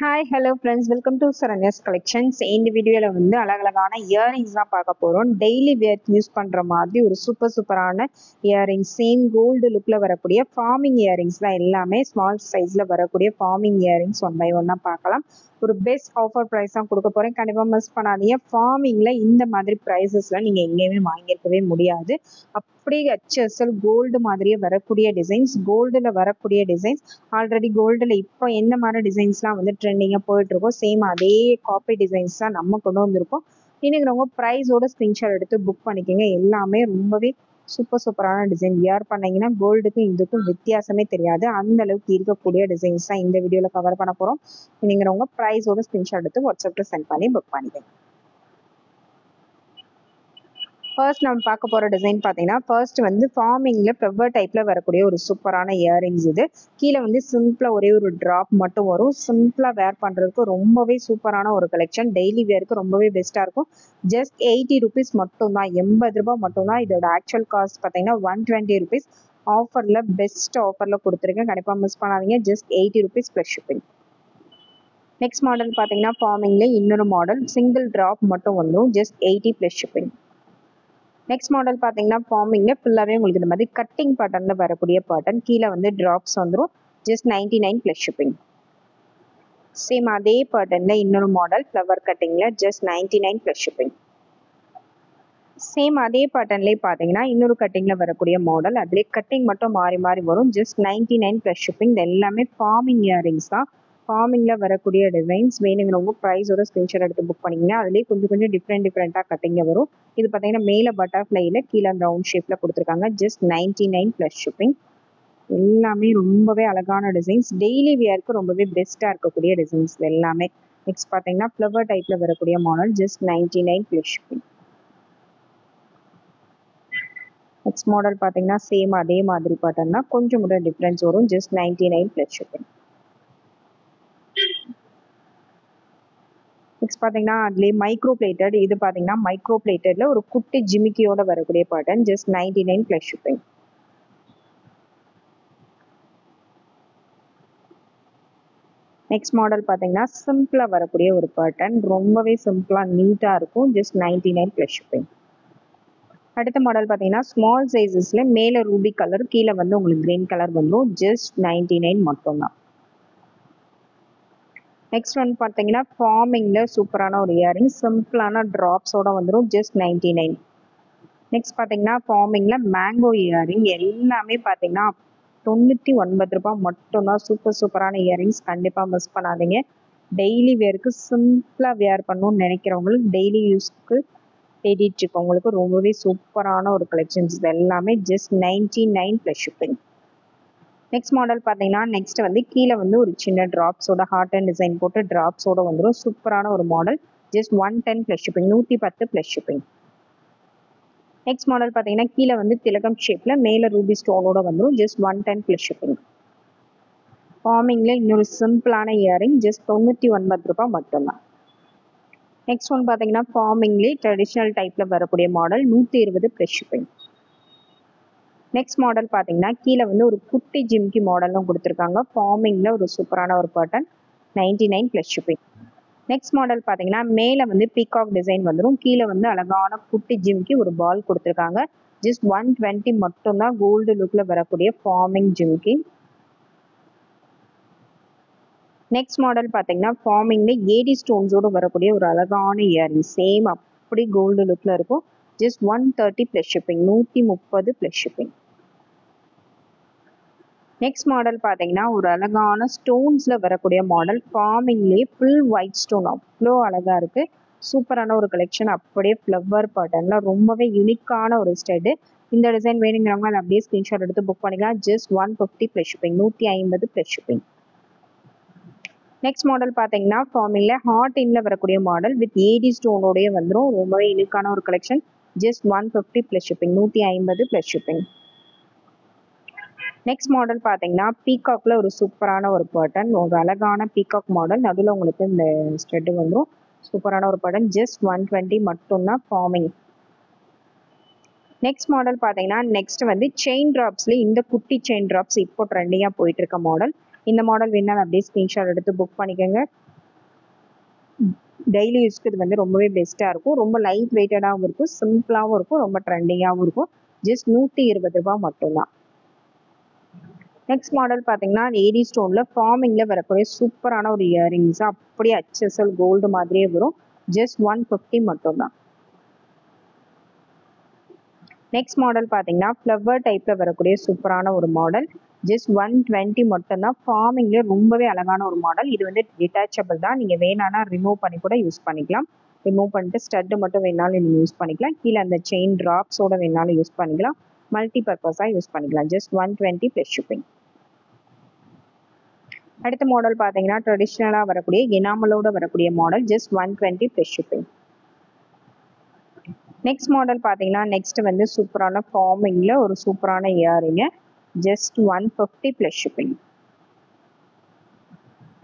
Hi hello friends, welcome to Saranya's collections. இந்த வீடியோவில் வந்து அழகழகான இயரிங்ஸ் தான் பார்க்க போகிறோம். டெய்லி வேர் யூஸ் பண்ணுற மாதிரி ஒரு சூப்பரான இயரிங்ஸ், சேம் கோல்டு லுக்கில் வரக்கூடிய ஃபார்மிங் இயரிங்ஸ் தான். எல்லாமே ஸ்மால் சைஸில் வரக்கூடிய ஃபார்மிங் இயரிங்ஸ் ஒன் பை ஒன்னாக பார்க்கலாம். ஒரு பெஸ்ட் ஆஃபர் ப்ரைஸ் தான் கொடுக்க போகிறேன், கண்டிப்பாக மிஸ் பண்ணாதீங்க. ஃபார்மிங்கில் இந்த மாதிரி ப்ரைஸஸில் நீங்கள் எங்கேயுமே வாங்கியிருக்கவே முடியாது. அப்படியே HSL கோல்டு மாதிரியே வரக்கூடிய டிசைன்ஸ், கோல்டில் வரக்கூடிய டிசைன்ஸ். ஆல்ரெடி கோல்டில் இப்போ எந்த மாதிரி டிசைன்ஸ்லாம் வந்து ட்ரெண்டிங்காக போயிட்டுருக்கோம், சேம் அதே காப்பி டிசைன்ஸ் தான் நம்ம கொண்டு வந்திருக்கோம். இன்னைக்கு ப்ரைஸோட ஸ்க்ரீன்ஷாட் எடுத்து புக் பண்ணிக்கோங்க. எல்லாமே ரொம்பவே சூப்பரான டிசைன். வியர் பண்ணீங்கன்னா கோல்டுக்கும் இதுக்கும் வித்தியாசமே தெரியாது, அந்த அளவுக்கு இருக்கக்கூடிய டிசைன்ஸ் தான் இந்த வீடியோவில் கவர் பண்ண போகிறோம். நீங்கிறவங்க ப்ரைஸோட ஸ்க்ரீன்ஷாட் எடுத்து வாட்ஸ்அப்பில் சென்ட் பண்ணி புக் பண்ணிக்கோங்க. ஃபர்ஸ்ட் நம்ம பார்க்க போகிற டிசைன் பார்த்தீங்கன்னா, ஃபர்ஸ்ட் வந்து ஃபார்மிங்கில் ஃப்ளவர் டைப்பில் வரக்கூடிய ஒரு சூப்பரான இயரிங்ஸ். இது கீழே வந்து சிம்பிளாக ஒரே ஒரு ட்ராப் மட்டும் வரும். சிம்பிளாக வேர் பண்ணுறதுக்கு ரொம்பவே சூப்பரான ஒரு கலெக்ஷன். டெய்லி வேருக்கு ரொம்பவே பெஸ்ட்டாக இருக்கும். ஜஸ்ட் 80 ருபீஸ் மட்டும்தான், 80 ரூபாய் மட்டும்தான். இதோட ஆக்சுவல் காஸ்ட் பார்த்தீங்கன்னா 120 ருபீஸ். ஆஃபரில் பெஸ்ட் ஆஃபரில் கொடுத்துருக்கேன், கண்டிப்பாக மிஸ் பண்ணாதீங்க. Just 80 rupees plus shipping. Next model பார்த்தீங்கன்னா, ஃபார்மிங்கில் இன்னொரு மாடல் சிங்கிள் ட்ராப் மட்டும் வந்துடும், just 80 plus shipping. Next model பார்த்தீங்கன்னா, ஃபார்மிங்கில் ஃபுல்லாகவே உங்களுக்கு இந்த மாதிரி கட்டிங் பேட்டர்னில் வரக்கூடிய பேட்டர்ன். கீழே வந்து ட்ராப்ஸ் வந்துடும், ஜஸ்ட் 99 ப்ளஸ் ஷிப்பிங். சேம் அதே பேட்டர்னில் இன்னொரு மாடல் ஃப்ளவர் கட்டிங்கில் ஜஸ்ட் 99 ப்ளஸ் ஷிப்பிங். சேம் அதே பேட்டர்ன்லேயே பார்த்தீங்கன்னா இன்னொரு கட்டிங்கில் வரக்கூடிய மாடல், அதிலே கட்டிங் மட்டும் மாறி மாறி வரும், ஜஸ்ட் 99 ப்ளஸ் ஷிப்பிங். இது எல்லாமே ஃபார்மிங் இயரிங்ஸ் தான். ஃபார்மிங்கில் வரக்கூடிய டிசைன்ஸ் வேணுங்கிறவங்க ப்ரைஸோட ஸ்க்ரீன்ஷாட் எடுத்து புக் பண்ணிங்கன்னா அதுலேயே கொஞ்சம் டிஃப்ரெண்ட்டாக கட்டிங்க வரும். இது பார்த்தீங்கன்னா மேலே பட்டர்ஃப்ளைல கீழே ரவுண்ட் ஷேப்பில் கொடுத்துருக்காங்க, ஜஸ்ட் 99 ப்ளஸ் ஷிப்பிங். எல்லாமே ரொம்பவே அழகான டிசைன்ஸ், டெய்லி வியருக்கு ரொம்பவே பெஸ்ட்டாக இருக்கக்கூடிய டிசைன்ஸ் எல்லாமே. நெக்ஸ்ட் பார்த்தீங்கன்னா ஃப்ளவர் டைப்பில் வரக்கூடிய model, just 99 plus shipping. Next model பார்த்தீங்கன்னா சேம் அதே மாதிரி பேட்டர்னா கொஞ்சம் கூட டிஃப்ரென்ஸ் வரும், ஜஸ்ட் 99 ப்ளஸ் ஷிப்பிங். நெக்ஸ்ட் பார்த்தீங்கன்னா அதுலேயே மைக்ரோ பிளேட்டட். இது பார்த்தீங்கன்னா மைக்ரோ பிளேட்டட்ல ஒரு குட்டி ஜிமிக்கியோட வரக்கூடிய pattern, just 99 plus shipping. Next model பார்த்தீங்கன்னா சிம்பிளாக வரக்கூடிய ஒரு பேட்டர்ன், ரொம்பவே சிம்பிளாக நீட்டாக இருக்கும், ஜஸ்ட் 99 ப்ளஸ் ஷிப்பிங். அடுத்த மாடல் பார்த்தீங்கன்னா ஸ்மால் சைஸஸில் மேலே ரூபி கலர், கீழே வந்து உங்களுக்கு கிரீன் கலர் வந்துடும், ஜஸ்ட் 99 மட்டும்தான். நெக்ஸ்ட் ஒன் பார்த்தீங்கன்னா ஃபார்மிங்கில் சூப்பரான ஒரு இயரிங், சிம்பிளான ட்ராப்ஸோட வந்துடும், ஜஸ்ட் 99. நெக்ஸ்ட் பார்த்தீங்கன்னா ஃபார்மிங்கில் மேங்கோ இயரிங். எல்லாமே பார்த்தீங்கன்னா 99 ரூபாய் மட்டும்தான். சூப்பரான இயரிங்ஸ், கண்டிப்பாக மிஸ் பண்ணாதீங்க. டெய்லி வேருக்கு சிம்பிளாக வேர் பண்ணணும்னு நினைக்கிறவங்களுக்கு, டெய்லி யூஸ்க்கு தேடிட்டு இருக்கவங்களுக்கு ரொம்பவே சூப்பரான ஒரு கலெக்ஷன்ஸ். இது எல்லாமே just 99 plus shipping. Next model பார்த்தீங்கன்னா நெக்ஸ்ட் வந்து கீழே வந்து ஒரு சின்ன ட்ராப்ஸோட ஹார்ட் அண்ட் டிசைன் போட்டு ட்ராப்ஸோட வந்துடும், சூப்பரான ஒரு model, just 110 plus shipping, 110 plus shipping. Next model பார்த்தீங்கன்னா கீழே வந்து திலகம் ஷேப்பில் மேலே ரூபி ஸ்டோனோட வந்துடும், ஜஸ்ட் 110 ப்ளஸ் ஷிப்பிங். ஃபார்மிங்கில் இன்னொரு சிம்பிளான இயரிங், ஜஸ்ட் 99 ரூபாய் மட்டும்தான். நெக்ஸ்ட் ஒன் பார்த்தீங்கன்னா ஃபார்மிங்லேயே ட்ரெடிஷ்னல் டைப்பில் வரக்கூடிய model, 120 plus shipping. Next model பார்த்தீங்கன்னா கீழே வந்து ஒரு குட்டி ஜிம்கி மாடலும் கொடுத்துருக்காங்க. ஃபார்மிங்கில் ஒரு சூப்பரான ஒரு pattern, 99 plus shipping. Next model பார்த்தீங்கன்னா மேலே வந்து பீகாக் டிசைன் வந்துடும், கீழே வந்து அழகான குட்டி ஜிம்கி ஒரு பால் கொடுத்துருக்காங்க, ஜஸ்ட் 120 மட்டும்தான். கோல்டு லுக்கில் வரக்கூடிய ஃபார்மிங் ஜிம்கி. நெக்ஸ்ட் மாடல் பார்த்தீங்கன்னா ஃபார்மிங்கில் ஏடி ஸ்டோன்ஸோடு வரக்கூடிய ஒரு அழகான இயரிங், சேம் அப்படி கோல்டு லுக்கில் இருக்கும், just 130 plus shipping, 130 plus shipping. Next model பார்த்தீங்கன்னா ஒரு அழகான ஸ்டோன்ஸில் வரக்கூடிய மாடல், ஃபார்மிங்லேயே ஃபுல் ஒயிட் ஸ்டோன், அவ்வளோ அழகாக இருக்குது. சூப்பரான ஒரு கலெக்ஷன், அப்படியே ஃப்ளவர் பேட்டர்னில் ரொம்பவே யூனிக்கான ஒரு ஸ்டெட்டு. இந்த டிசைன் வேணுங்கிறவங்க அதை அப்படியே ஸ்க்ரீன்ஷாட் எடுத்து புக் பண்ணிக்கலாம், just 150 plus shipping, 150 plus shipping. Next model பார்த்தீங்கன்னா ஃபார்மிங்கில் ஹார்ட் இன்ல வரக்கூடிய மாடல் வித் ஏடி ஸ்டோனோடய வந்துடும், ரொம்பவே யூனிக்கான ஒரு collection, just 150 plus shipping, 150 plus shipping. Next model பார்த்தீங்கன்னா பீகாக்ல ஒரு சூப்பரான ஒரு பேட்டர்ன், ஒரு அழகான பீகாக் மாடல், நடுவில் உங்களுக்கு இந்த ஸ்டெட்டு வந்துடும், சூப்பரான ஒரு பேட்டர்ன், ஜஸ்ட் 120 மட்டும்தான் ஃபார்மிங். நெக்ஸ்ட் மாடல் பார்த்தீங்கன்னா நெக்ஸ்ட் வந்து செயின் ட்ராப்ஸ்ல இந்த குட்டி செயின் ட்ராப்ஸ் இப்போ ட்ரெண்டிங்காக போயிட்டு இருக்க மாடல். இந்த மாடல் வேணாலும் அப்படியே ஸ்க்ரீன்ஷாட் எடுத்து புக் பண்ணிக்கோங்க. டெய்லி யூஸ்க்கு இது வந்து ரொம்பவே பெஸ்ட்டாக இருக்கும். ரொம்ப லைட் வெயிட்டடாகவும் இருக்கும், சிம்பிளாகவும் இருக்கும், ரொம்ப ட்ரெண்டிங்காகவும் இருக்கும். ஜஸ்ட் 120 ரூபா மட்டும்தான். நெக்ஸ்ட் மாடல் பார்த்தீங்கன்னா ஏடி ஸ்டோனில் ஃபார்மிங்கில் வரக்கூடிய சூப்பரான ஒரு இயரிங்ஸ், அப்படியே HSL கோல்டு மாதிரியே வரும். ஜஸ்ட் 150 மட்டும்தான். நெக்ஸ்ட் மாடல் பார்த்தீங்கன்னா ஃப்ளவர் டைப்பில் வரக்கூடிய சூப்பரான ஒரு மாடல். ஜஸ்ட் 120 மட்டும்தான். ஃபார்மிங்லேயே ரொம்பவே அழகான ஒரு மாடல். இது வந்து டிட்டாச்சபிள் தான். நீங்கள் வேணான்னா ரிமூவ் பண்ணி கூட யூஸ் பண்ணிக்கலாம். ரிமூவ் பண்ணிட்டு ஸ்டட்டு மட்டும் வேணாலும் நீங்கள் யூஸ் பண்ணிக்கலாம். கீழே அந்த செயின் ட்ராப்ஸோட வேணாலும் யூஸ் பண்ணிக்கலாம். மல்டி பர்பஸாக யூஸ் பண்ணிக்கலாம். Just 120 plus shipping. அடுத்த மாடல் பார்த்தீங்கன்னா ட்ரெடிஷ்னலாக வரக்கூடிய எனாமலோட வரக்கூடிய model. Just 120 plus shipping. Next model பார்த்தீங்கன்னா நெக்ஸ்ட் வந்து சூப்பரான ஃபார்மிங்கில் ஒரு சூப்பரான இயரிங்க. Just 150 plus shipping.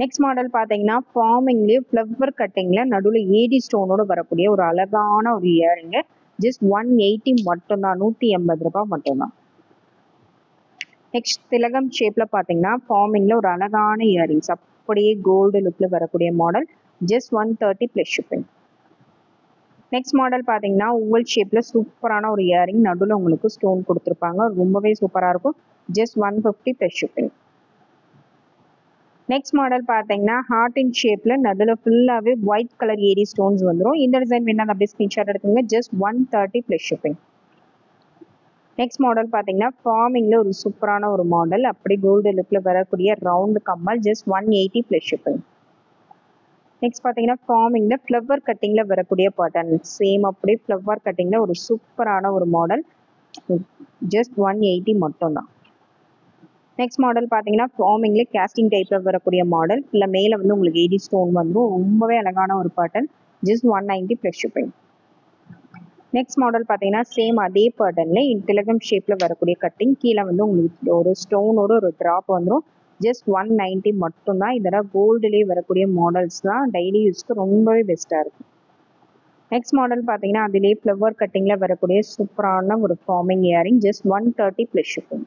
Next model பார்த்தீங்கன்னா ஃபார்மிங்லேயே ஃப்ளவர் கட்டிங்கில் நடுவில் ஏடி ஸ்டோனோட வரக்கூடிய ஒரு அழகான ஒரு இயரிங்க. ஜஸ்ட் 180 மட்டும்தான். 180 ரூபாய் மட்டும்தான். நெக்ஸ்ட் திலகம் ஷேப்பில் பார்த்தீங்கன்னா ஃபார்மிங்கில் ஒரு அழகான இயரிங்ஸ், அப்படியே கோல்டு லுக்கில் வரக்கூடிய model. Just 130 plus shipping. Next model பார்த்தீங்கன்னா ஓவல் ஷேப்பில் சூப்பரான ஒரு இயரிங், நடுவில் உங்களுக்கு ஸ்டோன் கொடுத்துருப்பாங்க. ரொம்பவே சூப்பராக இருக்கும். Just 150 plus shipping. Next model பார்த்தீங்கன்னா ஹார்ட் இன் ஷேப்பில் நடுவில் ஃபுல்லாகவே ஒயிட் கலர் ஏடி ஸ்டோன்ஸ் வந்துடும். இந்த டிசைன் வேணால் அப்படியே ஸ்க்ரீன்ஷாட் எடுத்துங்க. Just 130 plus shipping. Next model பார்த்தீங்கன்னா ஃபார்மிங்கில் ஒரு சூப்பரான ஒரு மாடல், அப்படி கோல்டு லுக்கில் வரக்கூடிய ரவுண்டு கம்மல். Just 180 plus shipping. நெக்ஸ்ட் பார்த்தீங்கன்னா ஃபார்மிங்கில் ஃப்ளவர் கட்டிங்கில் வரக்கூடிய பேட்டர்ன், சேம் அப்படியே ஃப்ளவர் கட்டிங்கில் ஒரு சூப்பரான ஒரு மாடல். ஜஸ்ட் 180 மட்டும்தான். நெக்ஸ்ட் மாடல் பார்த்தீங்கன்னா ஃபார்மிங்கில் கேஸ்டிங் டைப்பில் வரக்கூடிய மாடல். இல்லை மேலே வந்து உங்களுக்கு ஏடி ஸ்டோன் வந்துடும். ரொம்பவே அழகான ஒரு pattern. Just 190 plus shipping. Next model பார்த்தீங்கன்னா சேம் அதே பேட்டர்னில் திலகம் ஷேப்பில் வரக்கூடிய கட்டிங், கீழே வந்து உங்களுக்கு ஒரு ஸ்டோனோட ஒரு ட்ராப் வந்துடும். ஜஸ்ட் 190 மட்டும்தான். இதெல்லாம் கோல்டுலேயே வரக்கூடிய மாடல்ஸ் தான். டெய்லி யூஸ்க்கு ரொம்பவே பெஸ்ட்டாக இருக்கும். நெக்ஸ்ட் மாடல் பார்த்தீங்கன்னா அதிலேயே ஃப்ளவர் கட்டிங்கில் வரக்கூடிய சூப்பரான ஒரு forming earring. Just 130 plus shipping.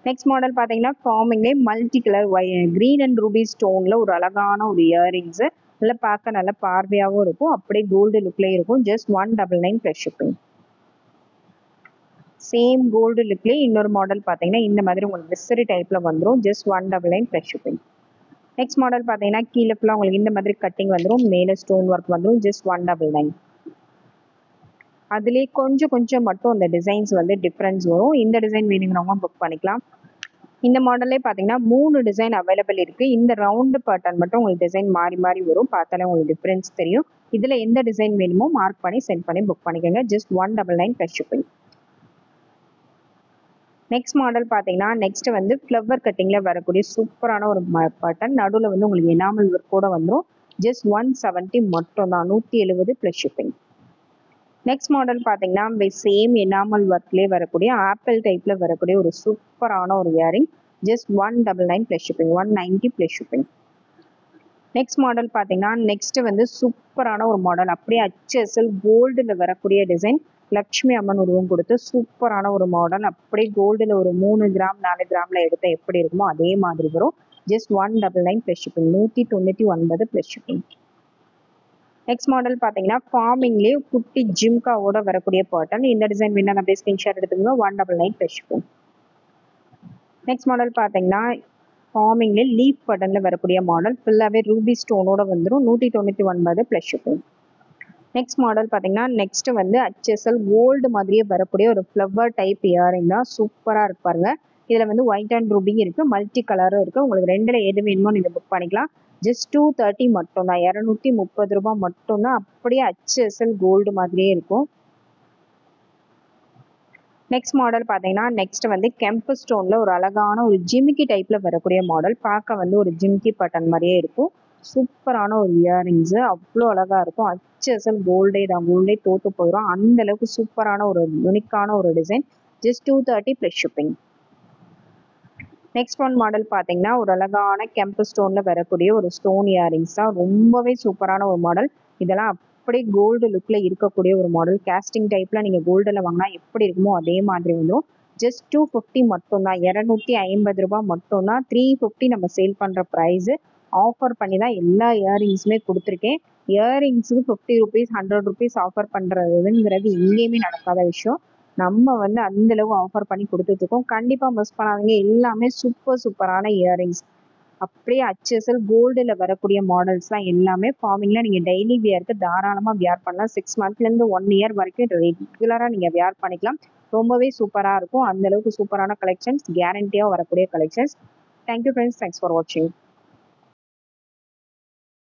Next model பார்த்தீங்கன்னா ஃபார்மிங்லேயே multi colour green and ruby ஸ்டோனில் ஒரு அழகான ஒரு இயரிங்ஸு, நல்லா பார்க்க நல்லா பார்வையாகவும் இருக்கும், அப்படியே கோல்டு லுக்லேயே இருக்கும். Just 199 plus shipping. Same gold லுக்லேயே இன்னொரு மாடல் பார்த்தீங்கன்னா இந்த மாதிரி உங்களுக்கு விசிறி டைப்பில் வந்துடும். Just 199 plus shipping. Next model பார்த்தீங்கன்னா கீழே ஃபுல்லாக உங்களுக்கு இந்த மாதிரி கட்டிங் வந்துடும், மேலே ஸ்டோன் ஒர்க் வந்துடும். ஜஸ்ட் 199. அதுலேயே கொஞ்சம் மட்டும் அந்த டிசைன்ஸ் வந்து டிஃப்ரென்ஸ் வரும். இந்த டிசைன் வேணுங்கிறவங்க புக் பண்ணிக்கலாம். இந்த மாடல்லே பார்த்தீங்கன்னா 3 டிசைன் அவைலபிள் இருக்குது. இந்த ரவுண்டு பேட்டர்ன் மட்டும் உங்களுக்கு டிசைன் மாறி மாறி வரும். பார்த்தாலே உங்களுக்கு டிஃப்ரென்ஸ் தெரியும். இதில் எந்த டிசைன் வேணுமோ மார்க் பண்ணி சென்ட் பண்ணி புக் பண்ணிக்கோங்க. Just 199 plus shipping. Next model பார்த்தீங்கன்னா நெக்ஸ்ட் வந்து ஃப்ளவர் கட்டிங்கில் வரக்கூடிய சூப்பரான ஒரு பேட்டர்ன், நடுவில் வந்து உங்களுக்கு எனாமல் ஒர்க்கோட வந்துடும். ஜஸ்ட் 170 மட்டும்தான். 170 ப்ளஸ் ஷிப்பிங். நெக்ஸ்ட் மாடல் பார்த்தீங்கன்னா சேம் எனாமல் ஒர்க்லேயே வரக்கூடிய ஆப்பிள் டைப்பில் வரக்கூடிய ஒரு சூப்பரான ஒரு earring. Just 199 plus shipping. 190 plus shipping. Next model பார்த்தீங்கன்னா நெக்ஸ்ட் வந்து சூப்பரான ஒரு மாடல், அப்படியே HSL கோல்டில் வரக்கூடிய டிசைன், லக்ஷ்மி அம்மன் உருவம் கொடுத்து சூப்பரான ஒரு மாடல், அப்படியே கோல்டில் ஒரு 3 கிராம் 4 கிராமில் எடுத்த எப்படி இருக்குமோ அதே மாதிரி வரும். Just 199 plus shipping. 199 plus shipping. Next model பார்த்தீங்கன்னா ஃபார்மிங்லேயே குட்டி ஜிம்காவோட வரக்கூடிய பேட்டர்ன். இந்த டிசைன் வேணா அப்படியே ஸ்க்ரீன்ஷாட் எடுத்துக்கோங்க. 199 ப்ளஸ் ஷிப்பிங். நெக்ஸ்ட் மாடல் பார்த்தீங்கன்னா ஃபார்மிங்லேயே லீஃப் பேட்டர்னில் வரக்கூடிய மாடல், ஃபுல்லாகவே ரூபி ஸ்டோனோட வந்துடும். 199 ப்ளஸ் ஷிப்பிங். நெக்ஸ்ட் மாடல் பார்த்தீங்கன்னா நெக்ஸ்ட் வந்து HSL கோல்டு மாதிரியே வரக்கூடிய ஒரு ஃப்ளவர் டைப் இயரிங் தான். சூப்பராக இருப்பாருங்க. இதில் வந்து ஒயிட் அண்ட் ரூபி இருக்குது, மல்டி கலரும் இருக்குது. உங்களுக்கு ரெண்டில் எது வேணுமோ நீங்கள் புக் பண்ணிக்கலாம். ஜஸ்ட் 230 மட்டும்தான். 230 ரூபாய் மட்டும்தான். அப்படியே HSL கோல்டு மாதிரியே இருக்கும். நெக்ஸ்ட் மாடல் பார்த்தீங்கன்னா நெக்ஸ்ட் வந்து கெம்பு ஸ்டோனில் ஒரு அழகான ஒரு ஜிமிக்கி டைப்பில் வரக்கூடிய மாடல், பார்க்க வந்து ஒரு ஜிமிக்கி பட்டன் மாதிரியே இருக்கும். சூப்பரான ஒரு இயரிங்ஸு, அவ்வளோ அழகாக இருக்கும். HSL கோல்டே தான். கோல்டே தோற்று போயிடும், அந்த அளவுக்கு சூப்பரான ஒரு யூனிக்கான ஒரு design. Just 230 plus shipping. Next one model பார்த்தீங்கன்னா ஒரு அழகான கெம்பு ஸ்டோனில் வரக்கூடிய ஒரு ஸ்டோன் இயரிங்ஸ் தான். ரொம்பவே சூப்பரான ஒரு மாடல். இதெல்லாம் அப்படியே கோல்டு லுக்கில் இருக்கக்கூடிய ஒரு மாடல். கேஸ்டிங் டைப்பில் நீங்கள் கோல்டில் வாங்கினா எப்படி இருக்குமோ அதே மாதிரி வந்துடும். ஜஸ்ட் 250 மட்டும்தான், 250 ரூபாய் மட்டும்தான். 350 நம்ம சேல் பண்ற ப்ரைஸ். ஆஃபர் பண்ணி தான் எல்லா இயரிங்ஸுமே கொடுத்துருக்கேன். இயரிங்ஸுக்கு 50 ருபீஸ் 100 ருபீஸ் ஆஃபர் பண்றதுங்கிறது எங்கேயுமே நடக்காத விஷயம். நம்ம வந்து அந்த அளவு ஆஃபர் பண்ணி கொடுத்துட்டு இருக்கோம். கண்டிப்பா மிஸ் பண்ணாதீங்க. எல்லாமே சூப்பரான இயரிங்ஸ். அப்படியே HSL கோல்டுல வரக்கூடிய மாடல்ஸ்லாம் எல்லாமே ஃபார்மிங்ல நீங்க டெய்லி வியருக்கு தாராளமா வியர் பண்ணலாம். 6 மந்த்ல இருந்து 1 இயர் வரைக்கும் ரெகுலரா நீங்க வியர் பண்ணிக்கலாம். ரொம்பவே சூப்பரா இருக்கும். அந்த அளவுக்கு சூப்பரான கலெக்ஷன்ஸ், கேரண்டியா வரக்கூடிய collections. Thank you friends, thanks for வாட்சிங்.